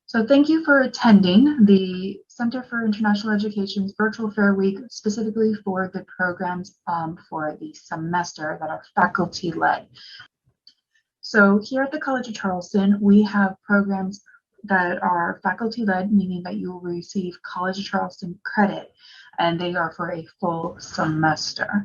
So thank you for attending the Center for International Education's Virtual Fair Week, specifically for the programs for the semester that are faculty-led. So here at the College of Charleston, we have programs that are faculty-led, meaning that you will receive College of Charleston credit, and they are for a full semester.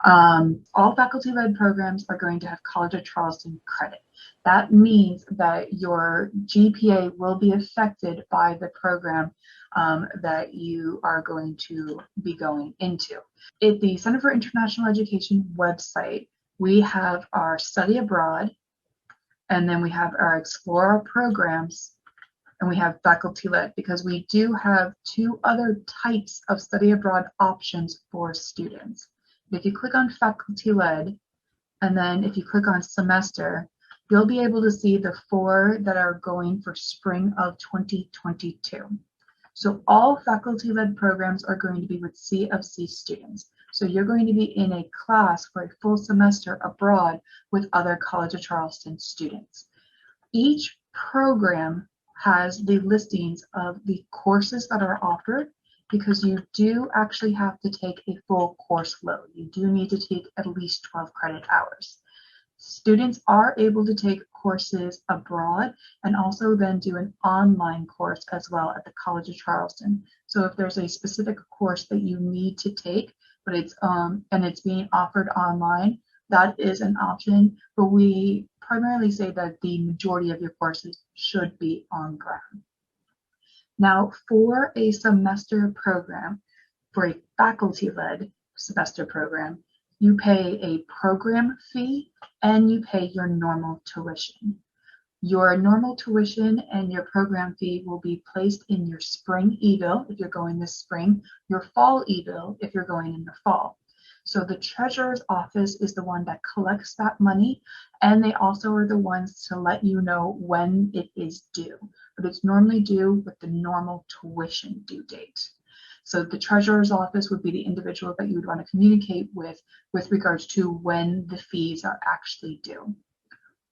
All faculty-led programs are going to have College of Charleston credit. That means that your GPA will be affected by the program that you are going to be going into. At the Center for International Education website, we have our study abroad, and then we have our Explore programs, and we have faculty-led, because we do have two other types of study abroad options for students. If you click on faculty-led, and then if you click on semester, you'll be able to see the four that are going for spring of 2022. So all faculty-led programs are going to be with C of C students. So you're going to be in a class for a full semester abroad with other College of Charleston students. Each program has the listings of the courses that are offered, because you do actually have to take a full course load. You do need to take at least 12 credit hours. Students are able to take courses abroad and also then do an online course as well at the College of Charleston. So if there's a specific course that you need to take, but it's being offered online, that is an option, but we primarily say that the majority of your courses should be on ground. Now, for a semester program, for a faculty-led semester program, you pay a program fee and you pay your normal tuition. Your normal tuition and your program fee will be placed in your spring e-bill if you're going this spring, your fall e-bill if you're going in the fall. So the treasurer's office is the one that collects that money, and they also are the ones to let you know when it is due. But it's normally due with the normal tuition due date. So the treasurer's office would be the individual that you would want to communicate with regards to when the fees are actually due.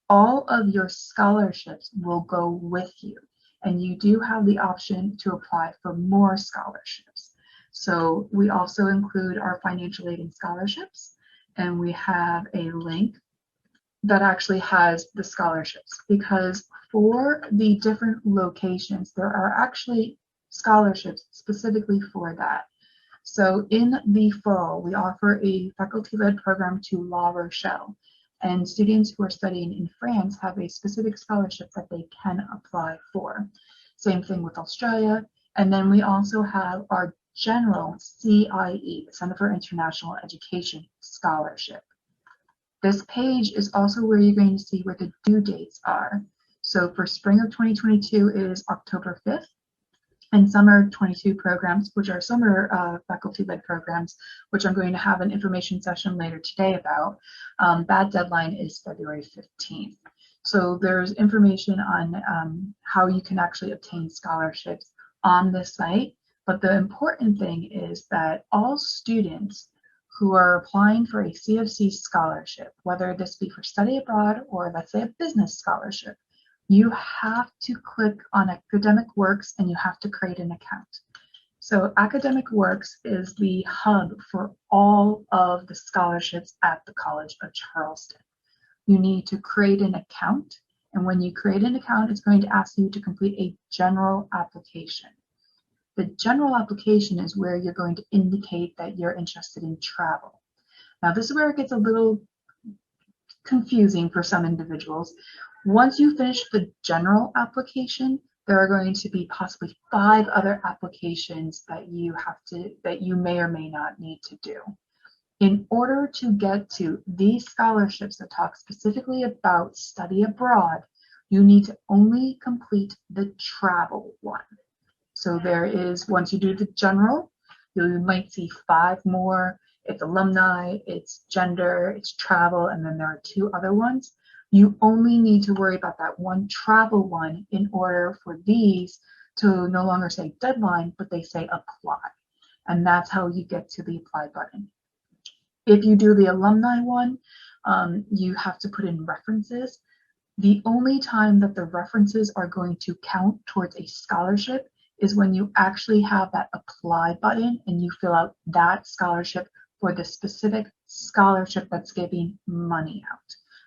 All of your scholarships will go with you, and you do have the option to apply for more scholarships. So we also include our financial aid and scholarships, and we have a link that actually has the scholarships, because for the different locations, there are actually scholarships specifically for that. So in the fall, we offer a faculty-led program to La Rochelle, and students who are studying in France have a specific scholarship that they can apply for. Same thing with Australia. And then we also have our general CIE, Center for International Education Scholarship. This page is also where you're going to see where the due dates are. So for spring of 2022 is October 5th, and summer 22 programs, which are summer faculty-led programs, which I'm going to have an information session later today about, that deadline is February 15th. So there's information on how you can actually obtain scholarships on this site. But the important thing is that all students who are applying for a CFC scholarship, whether this be for study abroad or let's say a business scholarship, you have to click on Academic Works and you have to create an account. So Academic Works is the hub for all of the scholarships at the College of Charleston. You need to create an account, and when you create an account, it's going to ask you to complete a general application. The general application is where you're going to indicate that you're interested in travel. Now, this is where it gets a little confusing for some individuals. Once you finish the general application, there are going to be possibly 5 other applications that you may or may not need to do. In order to get to these scholarships that talk specifically about study abroad, you need to only complete the travel one. So there is, once you do the general, you might see 5 more. It's alumni, it's gender, it's travel, and then there are 2 other ones. You only need to worry about that one travel one in order for these to no longer say deadline, but they say apply. And that's how you get to the apply button. If you do the alumni one, you have to put in references. The only time that the references are going to count towards a scholarship is when you actually have that apply button and you fill out that scholarship for the specific scholarship that's giving money out.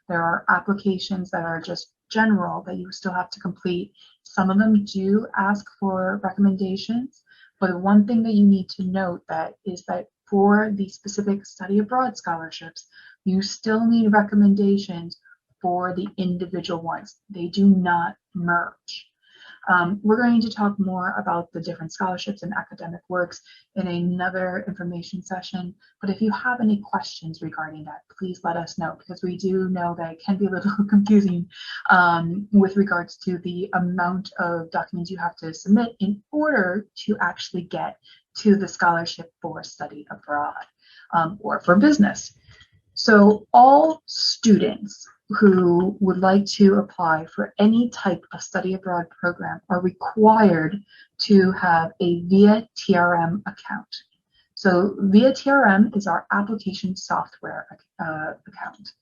There are applications that are just general that you still have to complete. Some of them do ask for recommendations, but one thing that you need to note that is that for the specific study abroad scholarships, you still need recommendations for the individual ones. They do not merge. We're going to talk more about the different scholarships and academic works in another information session, but if you have any questions regarding that, please let us know, because we do know that it can be a little confusing with regards to the amount of documents you have to submit in order to actually get to the scholarship for study abroad or for business. So all students who would like to apply for any type of study abroad program are required to have a VIA TRM account. So VIA TRM is our application software account.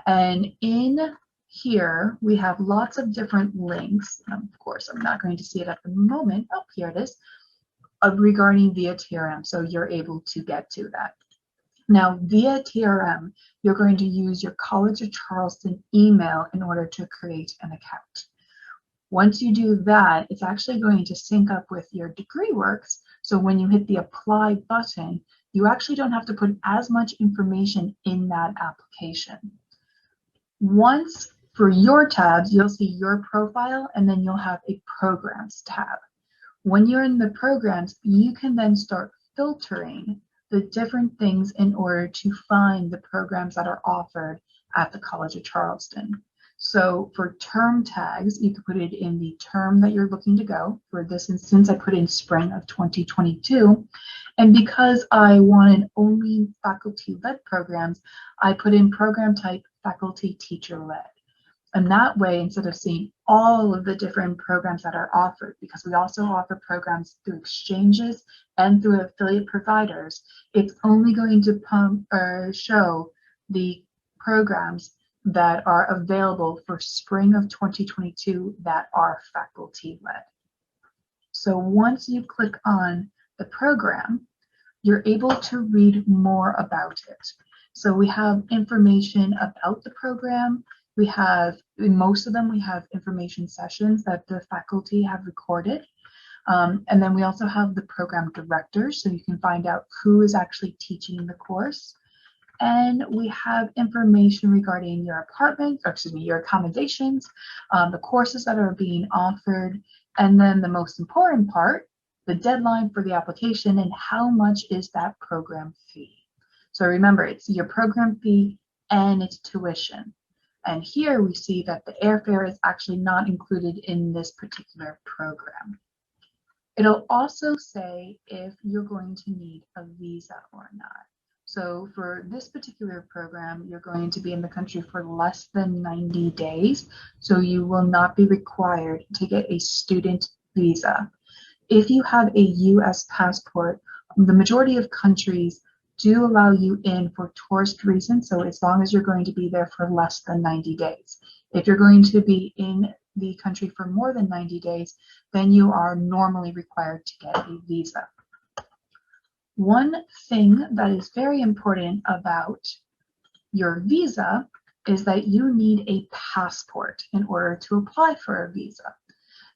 And in here, we have lots of different links. Of course, I'm not going to see it at the moment. Oh, here it is, regarding VIA TRM. So you're able to get to that. Now, via TRM, you're going to use your College of Charleston email in order to create an account. Once you do that, it's actually going to sync up with your degree works. So when you hit the apply button, you actually don't have to put as much information in that application. Once for your tabs, you'll see your profile, and then you'll have a programs tab. When you're in the programs, you can then start filtering the different things in order to find the programs that are offered at the College of Charleston. So for term tags, you can put it in the term that you're looking to go. For this instance, I put in spring of 2022. And because I wanted only faculty-led programs, I put in program type faculty teacher-led. And that way, instead of seeing all of the different programs that are offered, because we also offer programs through exchanges and through affiliate providers, it's only going to show the programs that are available for spring of 2022 that are faculty-led. So once you click on the program, you're able to read more about it. So we have information about the program. We have, in most of them, we have information sessions that the faculty have recorded. And then we also have the program directors, so you can find out who is actually teaching the course. And we have information regarding your apartment, or excuse me, your accommodations, the courses that are being offered, and then the most important part, the deadline for the application and how much is that program fee. So remember, it's your program fee and its tuition. And here we see that the airfare is actually not included in this particular program. It'll also say if you're going to need a visa or not. So for this particular program, you're going to be in the country for less than 90 days. So you will not be required to get a student visa. If you have a US passport, the majority of countries do allow you in for tourist reasons, so as long as you're going to be there for less than 90 days. If you're going to be in the country for more than 90 days, then you are normally required to get a visa. One thing that is very important about your visa is that you need a passport in order to apply for a visa.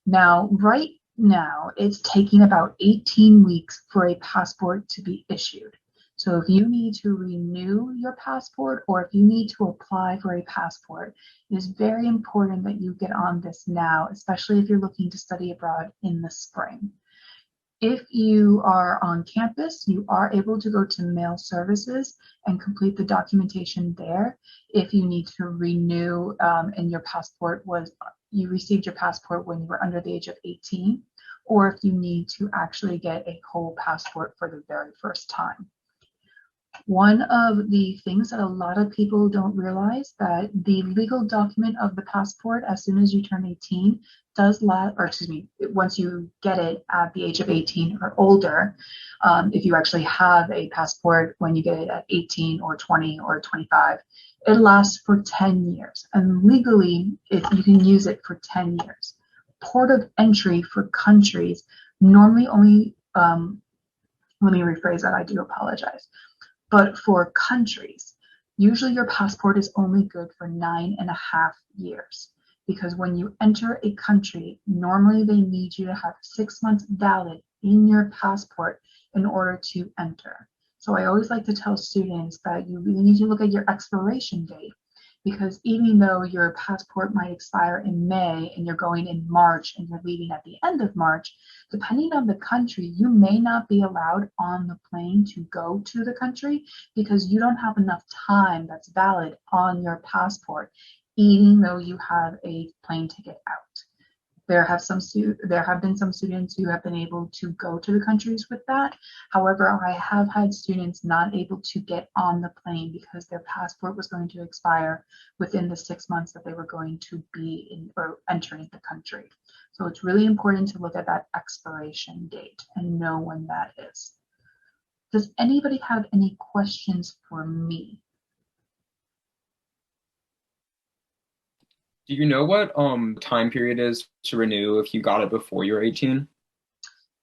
Now, right now, it's taking about 18 weeks for a passport to be issued. So if you need to renew your passport or if you need to apply for a passport, it is very important that you get on this now, especially if you're looking to study abroad in the spring. If you are on campus, you are able to go to mail services and complete the documentation there. If you need to renew and your passport you received your passport when you were under the age of 18, or if you need to actually get a whole passport for the very first time. One of the things that a lot of people don't realize that the legal document of the passport, as soon as you turn 18, does last, or excuse me, once you get it at the age of 18 or older, if you actually have a passport when you get it at 18 or 20 or 25, it lasts for 10 years. And legally, if you can use it for 10 years. Port of entry for countries normally only, let me rephrase that, I do apologize. But for countries, usually your passport is only good for 9.5 years, because when you enter a country, normally they need you to have 6 months valid in your passport in order to enter. So I always like to tell students that you really need to look at your expiration date, because even though your passport might expire in May and you're going in March and you're leaving at the end of March, depending on the country, you may not be allowed on the plane to go to the country because you don't have enough time that's valid on your passport, even though you have a plane ticket out. There have been some students who have been able to go to the countries with that. However, I have had students not able to get on the plane because their passport was going to expire within the 6 months that they were going to be in or entering the country. So it's really important to look at that expiration date and know when that is. Does anybody have any questions for me? Do you know what time period is to renew if you got it before you were 18?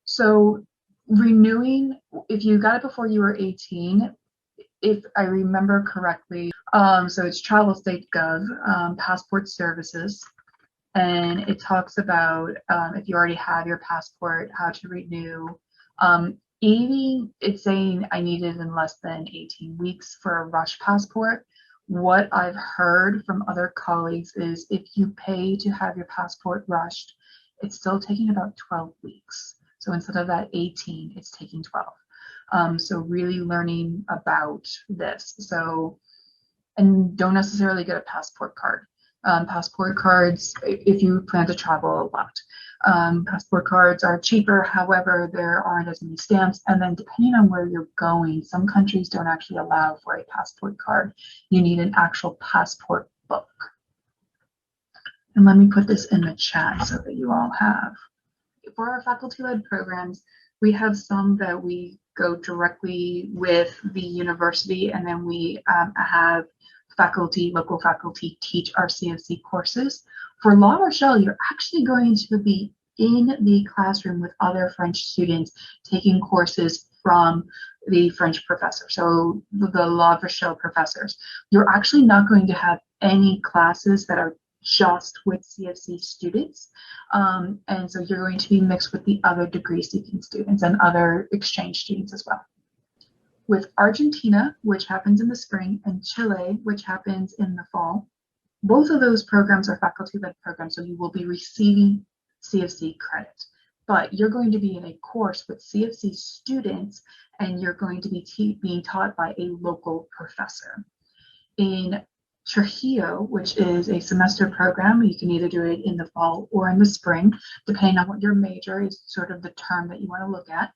So renewing, if you got it before you were 18, if I remember correctly, so it's Travel State Gov, Passport Services, and it talks about if you already have your passport, how to renew. Even it's saying I need it in less than 18 weeks for a rush passport. What I've heard from other colleagues is if you pay to have your passport rushed, it's still taking about 12 weeks. So instead of that 18, it's taking 12. So really learning about this. So, and don't necessarily get a passport card. Passport cards, if you plan to travel a lot. Passport cards are cheaper, however, there aren't as many stamps. And then depending on where you're going, some countries don't actually allow for a passport card. You need an actual passport book. And let me put this in the chat so that you all have. For our faculty-led programs, we have some that we go directly with the university, and then we have local faculty teach our CFC courses. For La Rochelle, you're actually going to be in the classroom with other French students taking courses from the French professor, so the La Rochelle professors. You're actually not going to have any classes that are just with CFC students. And so you're going to be mixed with the other degree seeking students and other exchange students as well. With Argentina, which happens in the spring, and Chile, which happens in the fall, both of those programs are faculty-led programs, so you will be receiving CFC credit. But you're going to be in a course with CFC students, and you're going to be being taught by a local professor. In Trujillo, which is a semester program, you can either do it in the fall or in the spring, depending on what your major is, sort of the term that you want to look at.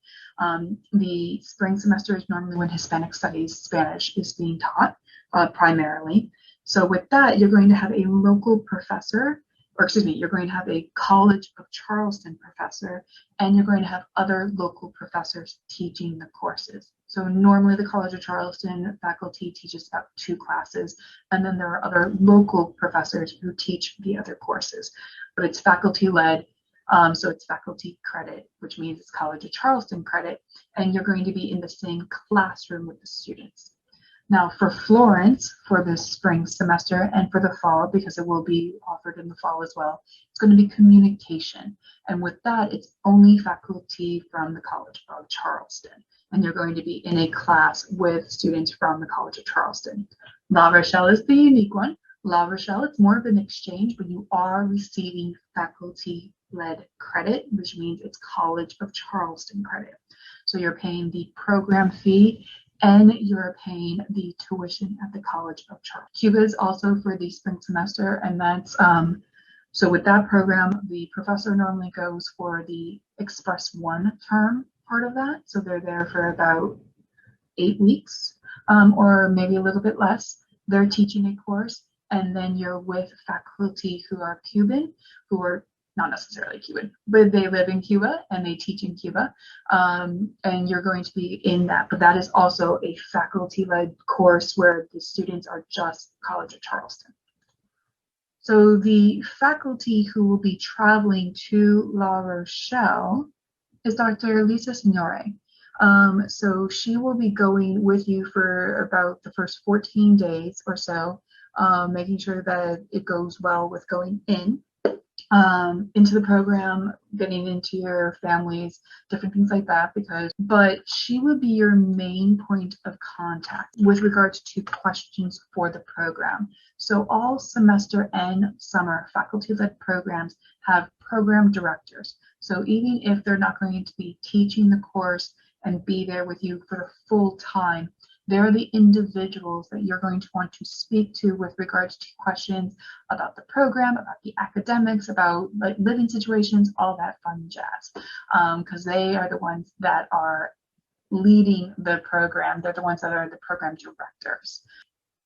The spring semester is normally when Hispanic Studies Spanish is being taught primarily. So with that, you're going to have a local professor, or excuse me, you're going to have a College of Charleston professor, and you're going to have other local professors teaching the courses. So normally the College of Charleston faculty teaches about 2 classes, and then there are other local professors who teach the other courses. But it's faculty-led, so it's faculty credit, which means it's College of Charleston credit, and you're going to be in the same classroom with the students. Now for Florence, for the spring semester, and for the fall, because it will be offered in the fall as well, it's going to be communication. And with that, it's only faculty from the College of Charleston. And you're going to be in a class with students from the College of Charleston. La Rochelle is the unique one. La Rochelle, it's more of an exchange, but you are receiving faculty-led credit, which means it's College of Charleston credit. So you're paying the program fee and you're paying the tuition at the College of Charleston. Cuba is also for the spring semester, and that's so with that program, the professor normally goes for the Express 1 term part of that. So they're there for about 8 weeks. or maybe a little bit less. They're teaching a course, and then you're with faculty who are Cuban, who are not necessarily Cuban, but they live in Cuba and they teach in Cuba, and you're going to be in that. But that is also a faculty-led course where the students are just College of Charleston. So the faculty who will be traveling to La Rochelle is Dr. Lisa Signore. So she will be going with you for about the first 14 days or so, making sure that it goes well with going into the program, getting into your families, different things like that, but she will be your main point of contact with regards to questions for the program. So all semester and summer faculty-led programs have program directors. So even if they're not going to be teaching the course and be there with you for the full time, they're the individuals that you're going to want to speak to with regards to questions about the program, about the academics, about like living situations, all that fun jazz. Because they are the ones that are leading the program. They're the ones that are the program directors.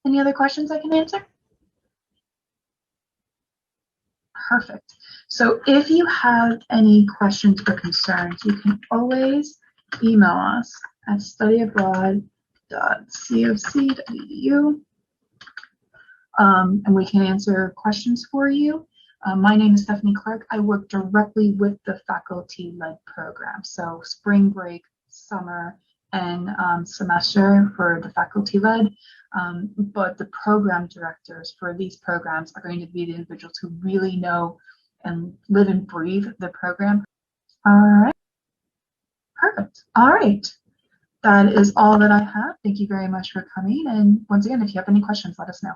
Any other questions I can answer? Perfect. So if you have any questions or concerns, you can always email us at studyabroad.cofc.edu, and we can answer questions for you. My name is Stephanie Clark. I work directly with the faculty-led program. So spring break, summer, and semester for the faculty-led. But the program directors for these programs are going to be the individuals who really know and live and breathe the program. All right. Perfect. All right. That is all that I have. Thank you very much for coming. And once again, if you have any questions, let us know.